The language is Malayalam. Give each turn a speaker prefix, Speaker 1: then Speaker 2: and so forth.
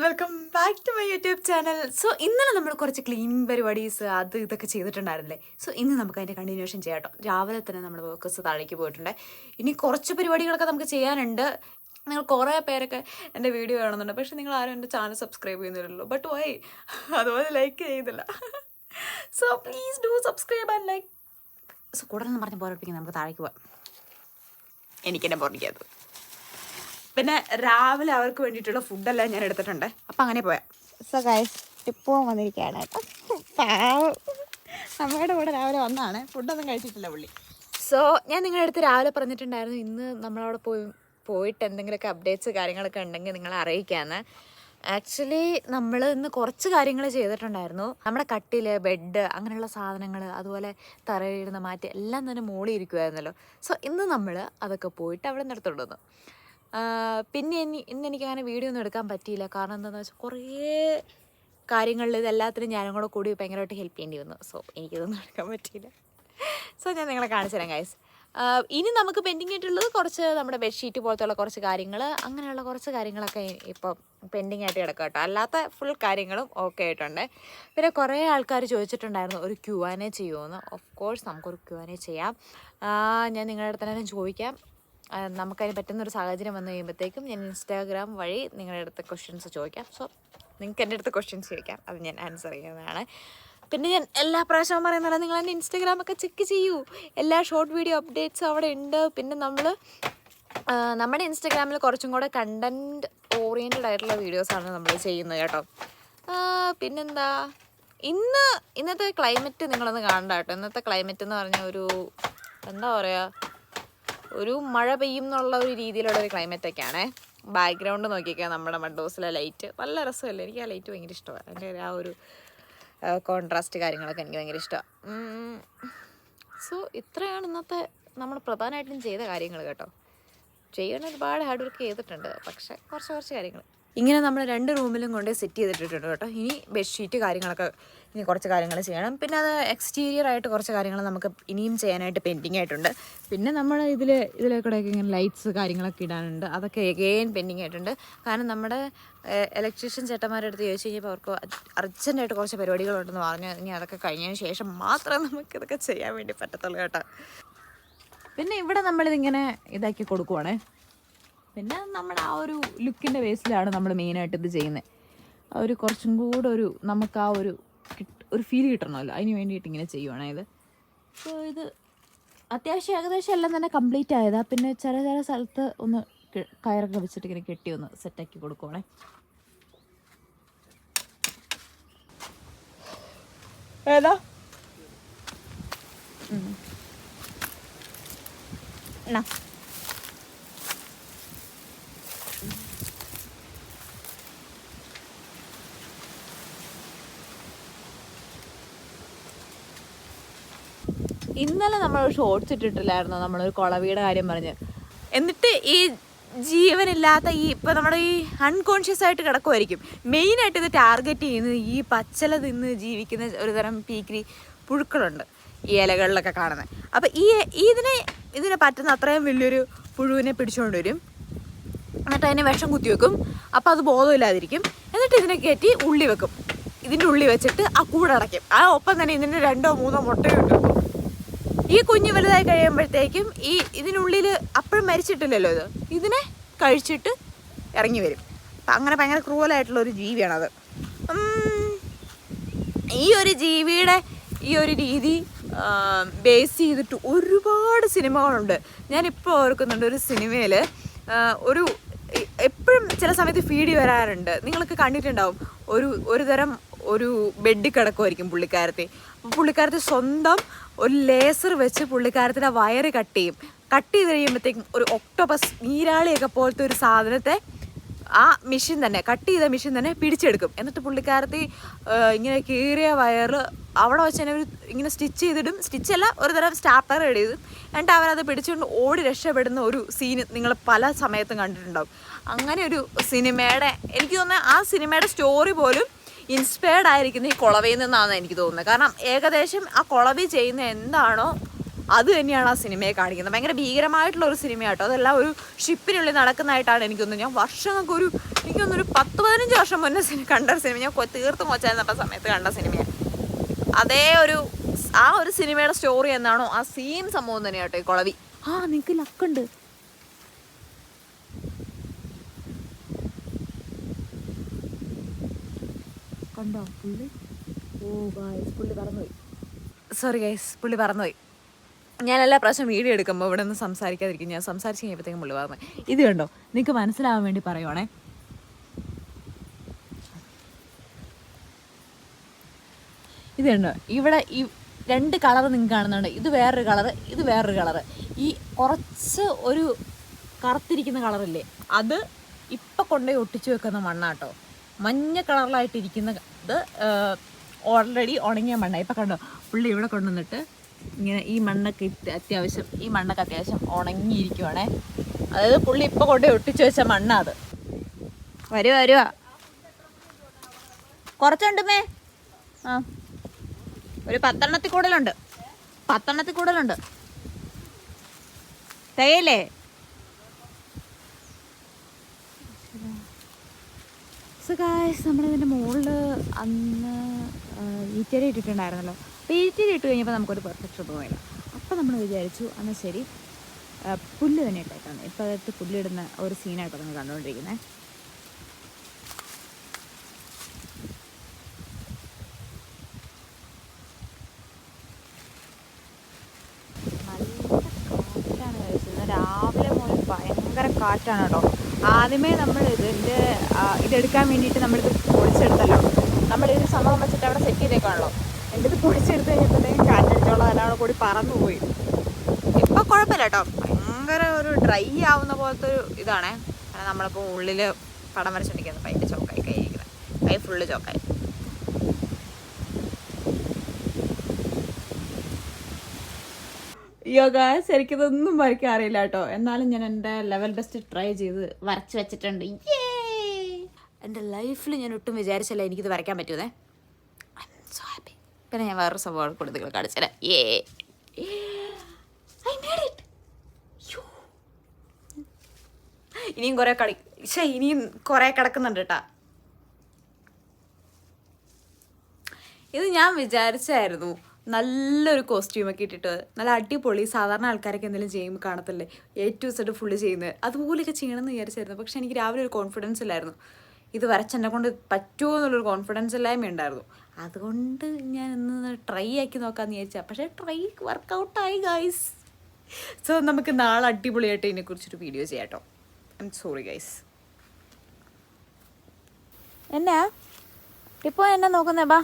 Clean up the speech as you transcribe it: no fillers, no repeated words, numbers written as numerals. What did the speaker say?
Speaker 1: Welcome back to my YouTube channel. So ഇന്നലെ നമ്മൾ കുറച്ച് ക്ലീനിങ് പരിപാടീസ് ഇതൊക്കെ ചെയ്തിട്ടുണ്ടായിരുന്നില്ലേ. സോ ഇന്ന് നമുക്ക് അതിൻ്റെ കണ്ടിന്യൂഷൻ ചെയ്യാം കേട്ടോ. രാവിലെ തന്നെ നമ്മൾ വർക്കേഴ്സ് താഴേക്ക് പോയിട്ടുണ്ട്. ഇനി കുറച്ച് പരിപാടികളൊക്കെ നമുക്ക് ചെയ്യാനുണ്ട്. നിങ്ങൾ കുറേ പേരൊക്കെ എൻ്റെ വീഡിയോ കാണുന്നുണ്ട്, പക്ഷെ നിങ്ങൾ ആരും എൻ്റെ ചാനൽ സബ്സ്ക്രൈബ് ചെയ്യുന്നില്ലല്ലോ. ബട്ട് വൈ അതുപോലെ ലൈക്ക് ചെയ്യുന്നില്ല. So please do subscribe and like. So കൂടുതലൊന്നും പറഞ്ഞ് ബോറടിപ്പിക്കുന്നത് നമുക്ക് താഴേക്ക് പോവാം. എനിക്കെന്നെ ബോറടിക്കാത്തത്. പിന്നെ രാവിലെ അവർക്ക് വേണ്ടിയിട്ടുള്ള ഫുഡെല്ലാം ഞാൻ എടുത്തിട്ടുണ്ട്. അപ്പം അങ്ങനെ പോയാൽ
Speaker 2: സോ ഗൈസ് ഇപ്പോൾ വന്നിരിക്കുകയാണ് കേട്ടോ. പാവം അമ്മയുടെ കൂടെ രാവിലെ വന്നാണ്, ഫുഡൊന്നും കഴിച്ചിട്ടില്ല പുള്ളി.
Speaker 1: സോ ഞാൻ നിങ്ങളുടെ അടുത്ത് രാവിലെ പറഞ്ഞിട്ടുണ്ടായിരുന്നു ഇന്ന് നമ്മളവിടെ പോയിട്ട് എന്തെങ്കിലുമൊക്കെ അപ്ഡേറ്റ്സ് കാര്യങ്ങളൊക്കെ ഉണ്ടെങ്കിൽ നിങ്ങളെ അറിയിക്കാമെന്ന്. ആക്ച്വലി നമ്മൾ ഇന്ന് കുറച്ച് കാര്യങ്ങൾ ചെയ്തിട്ടുണ്ടായിരുന്നു. നമ്മുടെ കട്ടില്, ബെഡ്, അങ്ങനെയുള്ള സാധനങ്ങൾ, അതുപോലെ തറയിടുന്ന മാറ്റി എല്ലാം തന്നെ മോളിൽ ഇരിക്കുമായിരുന്നല്ലോ. സോ ഇന്ന് നമ്മൾ അതൊക്കെ പോയിട്ട് അവിടെ നിർത്തുകൊണ്ട് വന്നു. പിന്നെ ഇന്ന് എനിക്കങ്ങനെ വീഡിയോ ഒന്നും എടുക്കാൻ പറ്റിയില്ല. കാരണം എന്താണെന്ന് വെച്ചാൽ കുറേ കാര്യങ്ങളിൽ ഇതെല്ലാത്തിനും ഞാനും കൂടി ഭയങ്കരമായിട്ട് ഹെൽപ്പ് ചെയ്യേണ്ടി വന്നു. സോ എനിക്കിതൊന്നും എടുക്കാൻ പറ്റിയില്ല. സോ ഞാൻ നിങ്ങളെ കാണിച്ചു തരാം ഗൈസ്. ഇനി നമുക്ക് പെൻഡിങ് ആയിട്ടുള്ളത് കുറച്ച് നമ്മുടെ ബെഡ്ഷീറ്റ് പോലത്തുള്ള കുറച്ച് കാര്യങ്ങൾ, അങ്ങനെയുള്ള കുറച്ച് കാര്യങ്ങളൊക്കെ ഇപ്പോൾ പെൻഡിങ് ആയിട്ട് കിടക്കുക കേട്ടോ. അല്ലാത്ത ഫുൾ കാര്യങ്ങളും ഓക്കെ ആയിട്ടുണ്ട്. പിന്നെ കുറേ ആൾക്കാർ ചോദിച്ചിട്ടുണ്ടായിരുന്നു ഒരു Q&A ചെയ്യുമെന്ന്. ഓഫ് കോഴ്സ് നമുക്കൊരു Q&A ചെയ്യാം. ഞാൻ നിങ്ങളുടെ അടുത്ത് തന്നെ ചോദിക്കാം. നമുക്കതിന് പറ്റുന്നൊരു സാഹചര്യം വന്നു കഴിയുമ്പോഴത്തേക്കും ഞാൻ ഇൻസ്റ്റാഗ്രാം വഴി നിങ്ങളുടെ അടുത്ത് ക്വസ്റ്റ്യൻസ് ചോദിക്കാം. സോ നിങ്ങൾക്ക് എൻ്റെ അടുത്ത് ക്വസ്റ്റ്യൻസ് ചോദിക്കാം, അത് ഞാൻ ആൻസർ ചെയ്യുന്നതാണ്. പിന്നെ ഞാൻ എല്ലാ പ്രാവശ്യവും പറയുന്നത് നിങ്ങൾ എൻ്റെ ഇൻസ്റ്റാഗ്രാമൊക്കെ ചെക്ക് ചെയ്യൂ. എല്ലാ ഷോർട്ട് വീഡിയോ അപ്ഡേറ്റ്സും അവിടെ ഉണ്ട്. പിന്നെ നമ്മുടെ ഇൻസ്റ്റാഗ്രാമിൽ കുറച്ചും കൂടെ കണ്ടൻറ്റ് ഓറിയൻറ്റഡ് ആയിട്ടുള്ള വീഡിയോസാണ് നമ്മൾ ചെയ്യുന്നത് കേട്ടോ. പിന്നെന്താ, ഇന്നത്തെ ക്ലൈമറ്റ് നിങ്ങളൊന്ന് കാണണ്ട കേട്ടോ. ഇന്നത്തെ ക്ലൈമറ്റ് എന്ന് പറഞ്ഞാൽ എന്താ പറയുക, ഒരു മഴ പെയ്യും എന്നുള്ള ഒരു രീതിയിലുള്ള ഒരു ക്ലൈമറ്റൊക്കെയാണേ. ബാക്ക്ഗ്രൗണ്ട് നോക്കിയൊക്കെ നമ്മുടെ മഡോസിലെ ലൈറ്റ് നല്ല രസമല്ലേ. എനിക്ക് ആ ലൈറ്റ് ഭയങ്കര ഇഷ്ടമാണ്. അതിൻ്റെ ആ ഒരു കോൺട്രാസ്റ്റ് കാര്യങ്ങളൊക്കെ എനിക്ക് ഭയങ്കര ഇഷ്ടമാണ്. സോ ഇത്രയാണ് ഇന്നത്തെ നമ്മൾ പ്രധാനമായിട്ടും ചെയ്ത കാര്യങ്ങൾ കേട്ടോ. ചെയ്യാൻ ഒരുപാട് ഹാർഡ് വർക്ക് ചെയ്തിട്ടുണ്ട്, പക്ഷേ കുറച്ച് കാര്യങ്ങൾ ഇങ്ങനെ നമ്മൾ 2 റൂമിലും കൊണ്ട് സെറ്റ് ചെയ്തിട്ടുണ്ട് കേട്ടോ. ഇനി ബെഡ്ഷീറ്റ് കാര്യങ്ങളൊക്കെ ഇനി കുറച്ച് കാര്യങ്ങൾ ചെയ്യണം. പിന്നെ അത് എക്സ്റ്റീരിയർ ആയിട്ട് കുറച്ച് കാര്യങ്ങൾ നമുക്ക് ഇനിയും ചെയ്യാനായിട്ട് പെൻഡിങ് ആയിട്ടുണ്ട്. പിന്നെ നമ്മൾ ഇതിലേക്കൂടെയൊക്കെ ഇങ്ങനെ ലൈറ്റ്സ് കാര്യങ്ങളൊക്കെ ഇടാനുണ്ട്. അതൊക്കെ എഗെയിൻ പെൻഡിങ് ആയിട്ടുണ്ട്. കാരണം നമ്മുടെ ഇലക്ട്രീഷ്യൻ ചേട്ടന്മാരുടെ അടുത്ത് ചോദിച്ചു കഴിഞ്ഞപ്പോൾ അവർക്ക് അർജൻറ്റായിട്ട് കുറച്ച് പരിപാടികളുണ്ടെന്ന് പറഞ്ഞു. ഇനി അതൊക്കെ കഴിഞ്ഞതിന് ശേഷം മാത്രമേ നമുക്കിതൊക്കെ ചെയ്യാൻ വേണ്ടി പറ്റത്തുള്ളൂ കേട്ടോ. പിന്നെ ഇവിടെ നമ്മളിതിങ്ങനെ ഇതാക്കി കൊടുക്കുവാണേ. പിന്നെ നമ്മുടെ ആ ഒരു ലുക്കിൻ്റെ ബേസിലാണ് നമ്മൾ മെയിനായിട്ട് ഇത് ചെയ്യുന്നത്. കുറച്ചും കൂടെ നമുക്ക് ആ ഒരു ഫീൽ കിട്ടണമല്ലോ, അതിന് വേണ്ടിയിട്ട് ഇങ്ങനെ ചെയ്യുവാണ് ഇത്. സോ ഇത് അത്യാവശ്യം ഏകദേശം എല്ലാം തന്നെ കംപ്ലീറ്റ് ആയതാ. പിന്നെ ചില സ്ഥലത്ത് ഒന്ന് കയറൊക്കെ വെച്ചിട്ട് ഇങ്ങനെ കെട്ടി ഒന്ന് സെറ്റാക്കി കൊടുക്കുവാണേ. ഏതാ എന്നാ ഇന്നലെ നമ്മളൊരു ഷോർട്സ് ഇട്ടിട്ടില്ലായിരുന്നോ, നമ്മളൊരു കുളവിയുടെ കാര്യം പറഞ്ഞ്. എന്നിട്ട് ഈ ജീവനില്ലാത്ത ഇപ്പം നമ്മുടെ ഈ അൺകോൺഷ്യസ് ആയിട്ട് കിടക്കുമായിരിക്കും. മെയിനായിട്ട് ഇത് ടാർഗറ്റ് ചെയ്യുന്നത് ഈ പച്ചല തിന്ന് ജീവിക്കുന്ന ഒരു തരം പീക്കിരി പുഴുക്കളുണ്ട് ഈ ഇലകളിലൊക്കെ കാണുന്നത്. അപ്പം ഇതിനെ പറ്റുന്ന അത്രയും വലിയൊരു പുഴുവിനെ പിടിച്ചുകൊണ്ട് വരും. എന്നിട്ട് അതിനെ വിഷം കുത്തിവെക്കും. അപ്പോൾ അത് ബോധമില്ലാതിരിക്കും. എന്നിട്ട് ഇതിനെ കയറ്റി ഉള്ളി വെക്കും. ഇതിൻ്റെ ഉള്ളി വെച്ചിട്ട് ആ കൂടടയ്ക്കും. ആ ഒപ്പം തന്നെ ഇതിൻ്റെ 2 or 3 മുട്ടയും ഇട്ടു. ഈ കുഞ്ഞ് വലുതായി കഴിയുമ്പോഴത്തേക്കും ഇതിനുള്ളിൽ അപ്പോഴും മരിച്ചിട്ടില്ലല്ലോ, ഇതിനെ കഴിച്ചിട്ട് ഇറങ്ങി വരും. അപ്പം അങ്ങനെ ഭയങ്കര ക്രൂവലായിട്ടുള്ളൊരു ജീവിയാണത്. ഈ ഒരു ജീവിയുടെ ഈ ഒരു രീതി ബേസ് ചെയ്തിട്ട് ഒരുപാട് സിനിമകളുണ്ട്. ഞാനിപ്പോൾ ഓർക്കുന്നുണ്ട് ഒരു സിനിമയിൽ എപ്പോഴും ചില സമയത്ത് ഫീഡ് വരാറുണ്ട്. നിങ്ങളൊക്കെ കണ്ടിട്ടുണ്ടാവും. ഒരു തരം ബെഡ് കിടക്കുമായിരിക്കും പുള്ളിക്കാരത്തെ. അപ്പോൾ പുള്ളിക്കാരത്തെ സ്വന്തം ഒരു ലേസർ വെച്ച് പുള്ളിക്കാരത്തിൻ്റെ വയറ് കട്ട് ചെയ്ത് കഴിയുമ്പോഴത്തേക്കും ഒരു ഒക്ടോപസ് നീരാളിയൊക്കെ പോലത്തെ ഒരു സാധനത്തെ ആ കട്ട് ചെയ്ത മെഷീൻ തന്നെ പിടിച്ചെടുക്കും. എന്നിട്ട് പുള്ളിക്കാരത്തി ഇങ്ങനെ കീറിയ വയറ് അവിടെ വെച്ച് തന്നെ ഇങ്ങനെ സ്റ്റിച്ച് ചെയ്തിടും. സ്റ്റിച്ചല്ല, ഒരു തരം സ്റ്റാപ്ലർ ചെയ്ത് എന്നിട്ട് അവരത് പിടിച്ചുകൊണ്ട് ഓടി രക്ഷപ്പെടുന്ന ഒരു സീന് നിങ്ങൾ പല സമയത്തും കണ്ടിട്ടുണ്ടാവും. അങ്ങനെ ഒരു സിനിമയുടെ, എനിക്ക് തോന്നുന്നത് ആ സിനിമയുടെ സ്റ്റോറി പോലും ഇൻസ്പയർഡ് ആയിരിക്കുന്ന ഈ കുളവയിൽ നിന്നാണ് എനിക്ക് തോന്നുന്നത്. കാരണം ഏകദേശം ആ കുളവി ചെയ്യുന്ന എന്താണോ അത് തന്നെയാണ് ആ സിനിമയെ കാണിക്കുന്നത്. ഭയങ്കര ഭീകരമായിട്ടുള്ള ഒരു സിനിമയാട്ടോ. അതെല്ലാം ഒരു ഷിപ്പിനുള്ളിൽ നടക്കുന്നതായിട്ടാണ് എനിക്ക് തോന്നുന്നത്. ഞാൻ വർഷങ്ങൾക്ക് എനിക്കൊന്നൊരു 10-15 വർഷം മുന്നേ കണ്ട ഒരു സിനിമ, ഞാൻ തീർത്തും വച്ചായിരുന്ന സമയത്ത് കണ്ട സിനിമയാണ്. അതേ ആ ഒരു സിനിമയുടെ സ്റ്റോറി എന്നാണോ ആ സെയിം സംഭവം തന്നെയാണ് കേട്ടോ ഈ കുളവി. നിനക്ക് ലക്കുണ്ട്. കണ്ടോ പുള്ളി? പുള്ളി പറന്നുപോയി. സോറി ഗൈസ്, പുള്ളി പറന്നുപോയി. ഞാൻ എല്ലാ പ്രാവശ്യം വീഡിയോ എടുക്കുമ്പോൾ ഇവിടെ നിന്ന് സംസാരിക്കാതിരിക്കും. ഞാൻ സംസാരിച്ച് കഴിയുമ്പോഴത്തേക്കും പുള്ളി പറഞ്ഞു. ഇത് കണ്ടോ, നിങ്ങൾക്ക് മനസ്സിലാവാൻ വേണ്ടി പറയുവാണേ. ഇത് കണ്ടോ, ഇവിടെ ഈ 2 കളർ നിങ്ങൾക്ക് കാണുന്നുണ്ട്. ഇത് വേറൊരു കളറ്, ഇത് വേറൊരു കളറ്. ഈ കുറച്ച് ഒരു കറുത്തിരിക്കുന്ന കളറില്ലേ, അത് ഇപ്പം കൊണ്ടുപോയി ഒട്ടിച്ചു വെക്കുന്ന മണ്ണാട്ടോ. മഞ്ഞ കളറിലായിട്ടിരിക്കുന്ന ഇത് ഓൾറെഡി ഉണങ്ങിയ മണ്ണാണ്. ഇപ്പം കണ്ടോ, പുള്ളി ഇവിടെ കൊണ്ടുവന്നിട്ട് ഇങ്ങനെ ഈ മണ്ണൊക്കെ അത്യാവശ്യം ഉണങ്ങിയിരിക്കുവാണേ. അതായത് പുള്ളി ഇപ്പം കൊണ്ടുപോയി ഒട്ടിച്ചു വെച്ച മണ്ണാ അത്. വരുവാ കുറച്ചുണ്ടുമേ. ഒരു 10 കൂടുതലുണ്ട്. തികയില്ലേ? സോ ഗായ്സ്, നമ്മളിതിൻ്റെ മുകളിൽ അന്ന് ഈറ്റരി ഇട്ടിട്ടുണ്ടായിരുന്നല്ലോ. അപ്പോൾ ഈറ്റരി ഇട്ട് കഴിഞ്ഞപ്പോൾ നമുക്കൊരു പെർഫെക്ഷൻ തോന്നില്ല. അപ്പോൾ നമ്മൾ വിചാരിച്ചു എന്നാൽ ശരി പുല്ല് തന്നെ ഇട്ടേക്കാണ്. ഇപ്പോൾ അതായത് പുല്ലിടുന്ന ഒരു സീനായിട്ടോ നമ്മൾ കണ്ടുകൊണ്ടിരിക്കുന്നത്. രാവിലെ മുതൽ ഭയങ്കര കാറ്റാണ് കേട്ടോ. ആദ്യമേ നമ്മൾ ഇതെടുക്കാൻ വേണ്ടിയിട്ട് നമ്മളിത് പൊളിച്ചെടുത്തല്ലോ. നമ്മളിത് സംഭവം വെച്ചിട്ട് അവിടെ സെറ്റ് ചെയ്തേക്കാണല്ലോ. എന്നിട്ട് പൊളിച്ചെടുത്ത് കഴിഞ്ഞപ്പോഴത്തേക്കും കാറ്റടിച്ചോളം എല്ലാം കൂടി പറന്നുപോയി. ഇപ്പം കുഴപ്പമില്ല കേട്ടോ, ഭയങ്കര ഒരു ഡ്രൈ ആവുന്ന പോലത്തെ ഒരു ഇതാണേ. നമ്മളിപ്പോൾ ഉള്ളിൽ പടം വരച്ചോണ്ടിരിക്കുന്നത് ഭയങ്കര ചോക്കായി കഴിയിരിക്കുന്നത്, കൈ ഫുള്ള് ചോക്കായി. ഗായ്സ്, എനിക്കിതൊന്നും വരയ്ക്കാൻ അറിയില്ല കേട്ടോ. എന്നാലും ഞാൻ എൻ്റെ ലെവൽ ബെസ്റ്റ് ട്രൈ ചെയ്ത് വരച്ച് വെച്ചിട്ടുണ്ട്. എൻ്റെ ലൈഫിൽ ഞാൻ ഒട്ടും വിചാരിച്ചല്ല എനിക്കിത് വരയ്ക്കാൻ പറ്റുമേ. I'm so happy. പിന്നെ ഞാൻ വേറൊരു സംഭവം കൂടി നിങ്ങൾ കാണിച്ചല്ലേ. I made it. ഇനിയും കുറേ കിടക്കുന്നുണ്ട് കേട്ടാ. ഇത് ഞാൻ വിചാരിച്ചായിരുന്നു നല്ലൊരു കോസ്റ്റ്യൂമൊക്കെ ഇട്ടിട്ട് നല്ല അടിപൊളി സാധാരണ ആൾക്കാരൊക്കെ എന്തെങ്കിലും ചെയ്യുമ്പോൾ കാണത്തില്ലേ A to Z ഫുള്ള് ചെയ്യുന്നത്, അതുപോലെയൊക്കെ ചെയ്യണമെന്ന് വിചാരിച്ചായിരുന്നു. പക്ഷെ എനിക്ക് രാവിലെ ഒരു കോൺഫിഡൻസ് ഇല്ലായിരുന്നു. ഇത് വരച്ചെന്നെ കൊണ്ട് പറ്റുമോ എന്നുള്ളൊരു കോൺഫിഡൻസ് ഇല്ലായ്മ ഉണ്ടായിരുന്നു. അതുകൊണ്ട് ഞാൻ ഇന്ന് ട്രൈ ആക്കി നോക്കാമെന്ന് വിചാരിച്ചാൽ, പക്ഷേ ട്രൈ വർക്കൗട്ടായി ഗൈസ്. സോ നമുക്ക് നാളെ അടിപൊളിയായിട്ട് ഇതിനെക്കുറിച്ചൊരു വീഡിയോ ചെയ്യാം കേട്ടോ. I am sorry guys.
Speaker 2: എന്നാ ഇപ്പോൾ എന്നെ നോക്കുന്നേ? ബാ